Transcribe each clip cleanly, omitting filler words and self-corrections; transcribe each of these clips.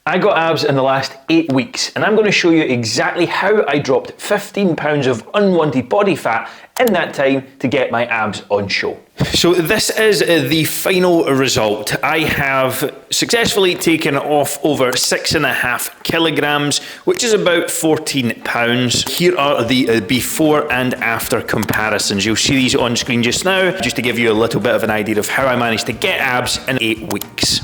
I got abs in the last 8 weeks, and I'm going to show you exactly how I dropped 15 pounds of unwanted body fat in that time to get my abs on show. So this is the final result. I have successfully taken off over 6.5 kilograms, which is about 14 pounds. Here are the before and after comparisons. You'll see these on screen just now, just to give you a little bit of an idea of how I managed to get abs in 8 weeks.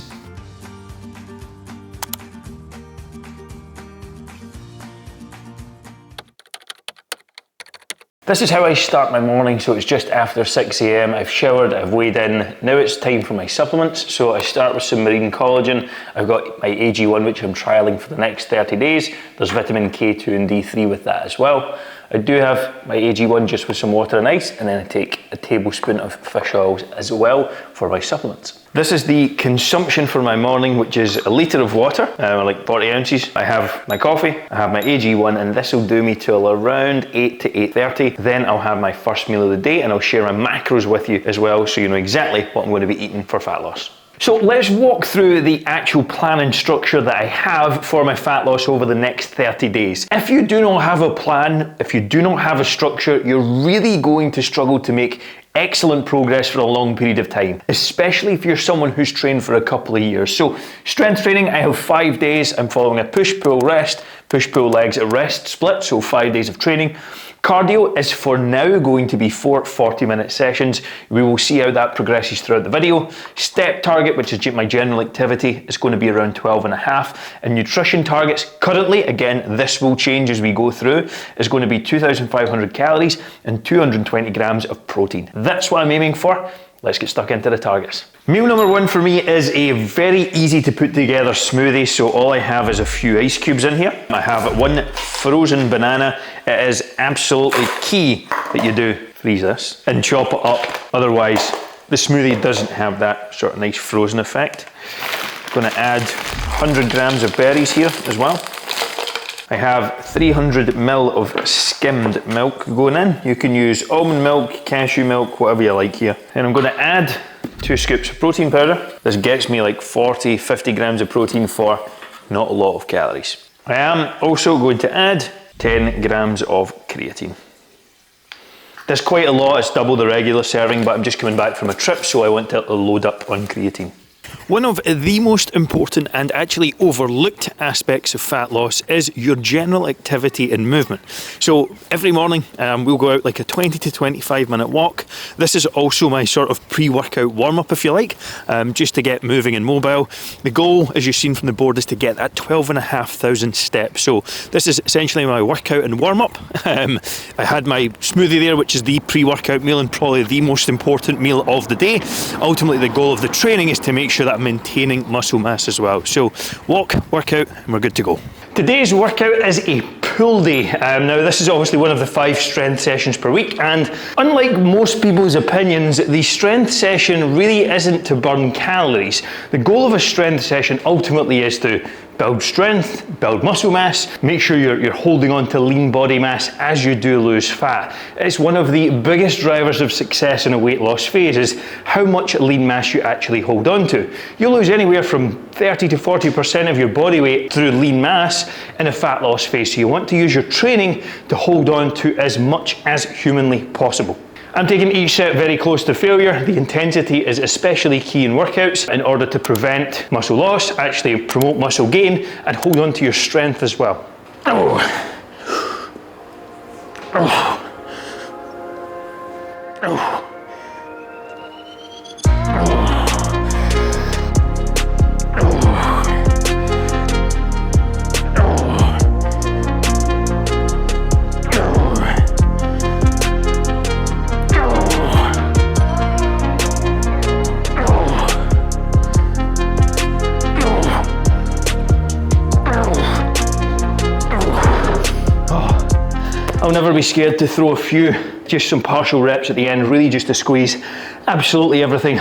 This is how I start my morning, so it's just after 6 AM. I've showered, I've weighed in. Now it's time for my supplements. So I start with some marine collagen. I've got my AG1, which I'm trialing for the next 30 days. There's vitamin K2 and D3 with that as well. I do have my AG1 just with some water and ice, and then I take a tablespoon of fish oils as well for my supplements. This is the consumption for my morning, which is a litre of water, like 40 ounces. I have my coffee, I have my AG1, and this will do me till around 8 to 8:30. Then I'll have my first meal of the day, and I'll share my macros with you as well, so you know exactly what I'm going to be eating for fat loss. So let's walk through the actual plan and structure that I have for my fat loss over the next 30 days. If you do not have a plan, if you do not have a structure, you're really going to struggle to make excellent progress for a long period of time, especially if you're someone who's trained for a couple of years. So strength training, I have 5 days. I'm following a push-pull rest, push-pull legs at rest split, so 5 days of training. Cardio is for now going to be 4 40-minute sessions. We will see how that progresses throughout the video. Step target, which is my general activity, is going to be around 12.5. And nutrition targets, currently, again, this will change as we go through, is going to be 2,500 calories and 220 grams of protein. That's what I'm aiming for. Let's get stuck into the targets. Meal number 1 for me is a very easy to put together smoothie. So all I have is a few ice cubes in here. I have 1 frozen banana. It is absolutely key that you do freeze this and chop it up. Otherwise, the smoothie doesn't have that sort of nice frozen effect. I'm going to add 100 grams of berries here as well. I have 300 ml of skimmed milk going in. You can use almond milk, cashew milk, whatever you like here. And I'm going to add 2 scoops of protein powder. This gets me like 40, 50 grams of protein for not a lot of calories. I am also going to add 10 grams of creatine. There's quite a lot, it's double the regular serving, but I'm just coming back from a trip, so I want to load up on creatine. One of the most important and actually overlooked aspects of fat loss is your general activity and movement. So every morning we'll go out like a 20 to 25 minute walk. This is also my sort of pre-workout warm-up, if you like, just to get moving and mobile. The goal, as you've seen from the board, is to get that 12,500 steps. So this is essentially my workout and warm-up. I had my smoothie there, which is the pre-workout meal and probably the most important meal of the day. Ultimately, the goal of the training is to make sure that I'm maintaining muscle mass as well. So walk, workout, and we're good to go. Today's workout is a pull day. Now this is obviously one of the 5 strength sessions per week, and unlike most people's opinions, the strength session really isn't to burn calories. The goal of a strength session ultimately is to build strength, build muscle mass, make sure you're holding on to lean body mass as you do lose fat. It's one of the biggest drivers of success in a weight loss phase is how much lean mass you actually hold on to. You'll lose anywhere from 30 to 40% of your body weight through lean mass in a fat loss phase, so you want to use your training to hold on to as much as humanly possible. I'm taking each set very close to failure. The intensity is especially key in workouts in order to prevent muscle loss, actually promote muscle gain, and hold on to your strength as well. Oh. Oh. Oh. I'll never be scared to throw a few, just some partial reps at the end, really just to squeeze absolutely everything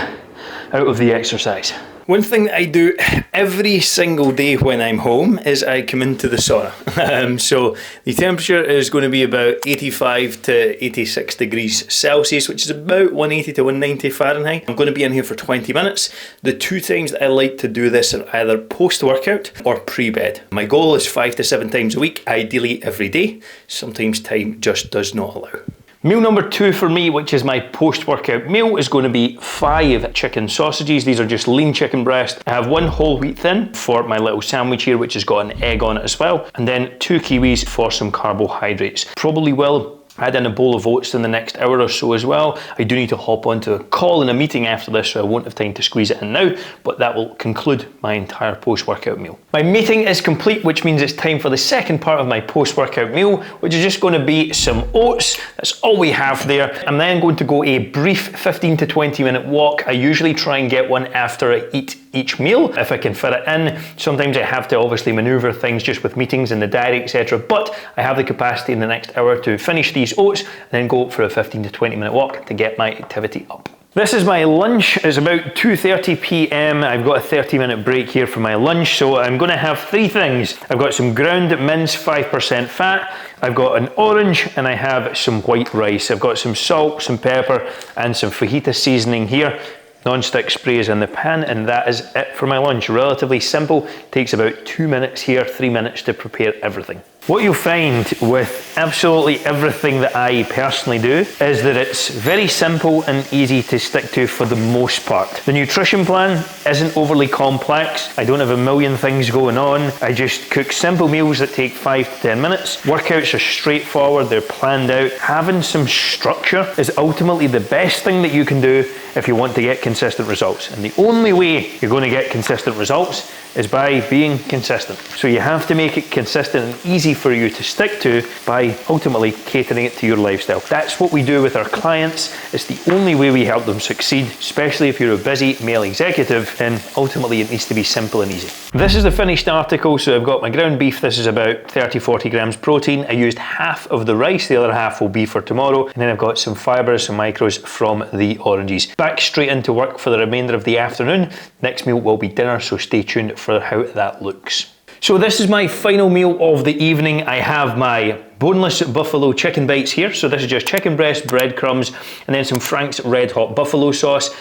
out of the exercise. One thing that I do every single day when I'm home is I come into the sauna. So the temperature is going to be about 85 to 86 degrees Celsius, which is about 180 to 190 Fahrenheit. I'm going to be in here for 20 minutes. The two times that I like to do this are either post-workout or pre-bed. My goal is 5 to 7 times a week, ideally every day. Sometimes time just does not allow. Meal number 2 for me, which is my post-workout meal, is going to be 5 chicken sausages. These are just lean chicken breast. I have 1 whole wheat thin for my little sandwich here, which has got an egg on it as well. And then 2 kiwis for some carbohydrates. Probably will add in a bowl of oats in the next hour or so as well. I do need to hop onto a call and a meeting after this, so I won't have time to squeeze it in now, but that will conclude my entire post-workout meal. My meeting is complete, which means it's time for the second part of my post-workout meal, which is just going to be some oats. That's all we have there. I'm then going to go a brief 15 to 20 minute walk. I usually try and get one after I eat each meal, if I can fit it in. Sometimes I have to obviously maneuver things just with meetings in the diary, etc. But I have the capacity in the next hour to finish these oats and then go for a 15 to 20 minute walk to get my activity up. This is my lunch. It's about 2:30 p.m. I've got a 30-minute break here for my lunch, so I'm going to have 3 things. I've got some ground mince, 5% fat. I've got an orange, and I have some white rice. I've got some salt, some pepper, and some fajita seasoning here. Non-stick sprays in the pan, and that is it for my lunch. Relatively simple, takes about 2 minutes here, 3 minutes to prepare everything. What you'll find with absolutely everything that I personally do is that it's very simple and easy to stick to for the most part. The nutrition plan isn't overly complex. I don't have a million things going on. I just cook simple meals that take 5 to 10 minutes. Workouts are straightforward, they're planned out. Having some structure is ultimately the best thing that you can do if you want to get consistent results. And the only way you're going to get consistent results is by being consistent. So you have to make it consistent and easy for you to stick to by ultimately catering it to your lifestyle. That's what we do with our clients. It's the only way we help them succeed, especially if you're a busy male executive, and ultimately it needs to be simple and easy. This is the finished article. So I've got my ground beef. This is about 30-40 grams protein. I used half of the rice, the other half will be for tomorrow. And then I've got some fibers, some micros from the oranges. Back straight into work for the remainder of the afternoon. Next meal will be dinner, so stay tuned for how that looks. So this is my final meal of the evening. I have my boneless buffalo chicken bites here. So this is just chicken breast, breadcrumbs, and then some Frank's Red Hot buffalo sauce.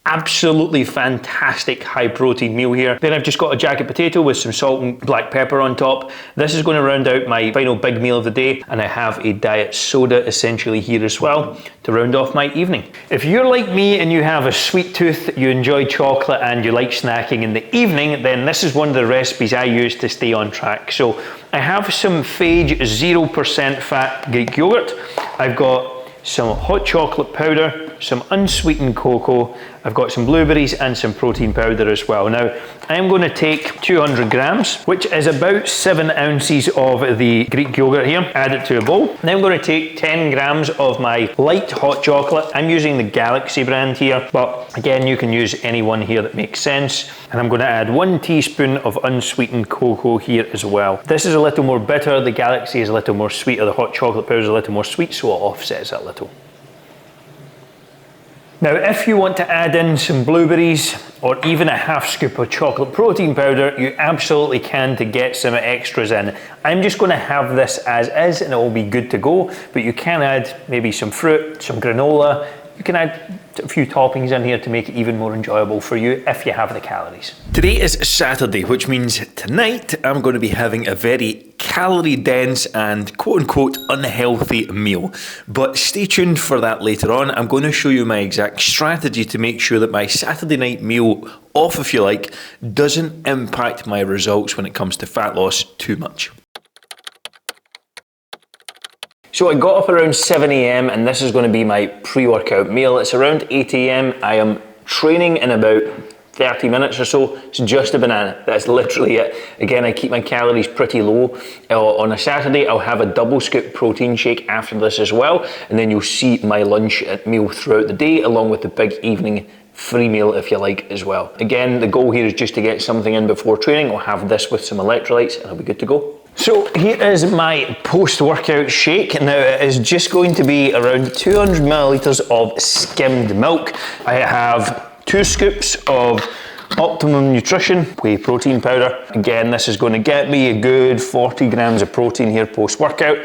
Absolutely fantastic high protein meal here. Then I've just got a jacket potato with some salt and black pepper on top. This is going to round out my final big meal of the day, and I have a diet soda essentially here as well to round off my evening. If you're like me and you have a sweet tooth, you enjoy chocolate and you like snacking in the evening, then this is one of the recipes I use to stay on track. So I have some Phage 0% fat Greek yogurt. I've got some hot chocolate powder, some unsweetened cocoa, I've got some blueberries and some protein powder as well. Now, I'm going to take 200 grams, which is about 7 ounces of the Greek yogurt here, add it to a bowl. Then I'm going to take 10 grams of my light hot chocolate. I'm using the Galaxy brand here, but again, you can use any one here that makes sense. And I'm going to add 1 teaspoon of unsweetened cocoa here as well. This is a little more bitter, the Galaxy is a little more sweet, or the hot chocolate powder is a little more sweet, so it offsets it a little. Now, if you want to add in some blueberries or even a half scoop of chocolate protein powder, you absolutely can to get some extras in. I'm just going to have this as is and it will be good to go, but you can add maybe some fruit, some granola. You can add a few toppings in here to make it even more enjoyable for you if you have the calories. Today is Saturday, which means tonight I'm going to be having a very calorie dense and quote unquote unhealthy meal. But stay tuned for that later on. I'm going to show you my exact strategy to make sure that my Saturday night meal off, if you like, doesn't impact my results when it comes to fat loss too much. So I got up around 7 a.m. and this is going to be my pre-workout meal. It's around 8 a.m. I am training in about 30 minutes or so. It's just a banana. That's literally it. Again, I keep my calories pretty low. On a Saturday, I'll have a double scoop protein shake after this as well. And then you'll see my lunch meal throughout the day, along with the big evening free meal if you like as well. Again, the goal here is just to get something in before training. I'll have this with some electrolytes and I'll be good to go. So here is my post-workout shake. Now it is just going to be around 200 milliliters of skimmed milk. I have 2 scoops of Optimum Nutrition whey protein powder. Again, this is going to get me a good 40 grams of protein here post-workout,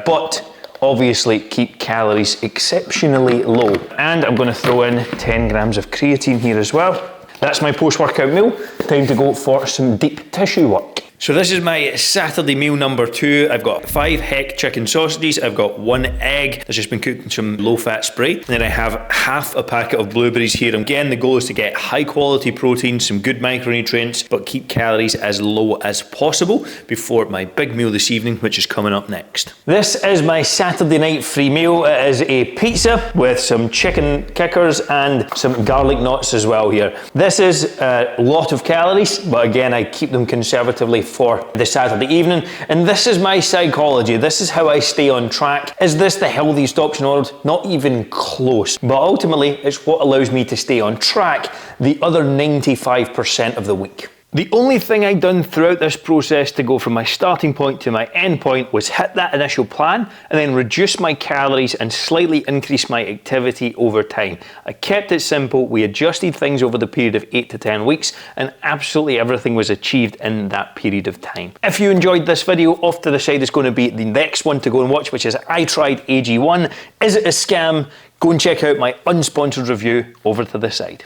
but obviously keep calories exceptionally low. And I'm going to throw in 10 grams of creatine here as well. That's my post-workout meal. Time to go for some deep tissue work. So this is my Saturday meal number 2. I've got 5 Heck chicken sausages. I've got 1 egg that's just been cooked in some low-fat spray. And then I have half a packet of blueberries here. Again, the goal is to get high-quality protein, some good micronutrients, but keep calories as low as possible before my big meal this evening, which is coming up next. This is my Saturday night free meal. It is a pizza with some chicken kickers and some garlic knots as well here. This is a lot of calories, but again, I keep them conservatively for the Saturday evening. And this is my psychology. This is how I stay on track. Is this the healthiest option in the world? Not even close. But ultimately, it's what allows me to stay on track the other 95% of the week. The only thing I'd done throughout this process to go from my starting point to my end point was hit that initial plan and then reduce my calories and slightly increase my activity over time. I kept it simple, we adjusted things over the period of 8 to 10 weeks, and absolutely everything was achieved in that period of time. If you enjoyed this video, off to the side is going to be the next one to go and watch, which is I Tried AG1. Is it a scam? Go and check out my unsponsored review over to the side.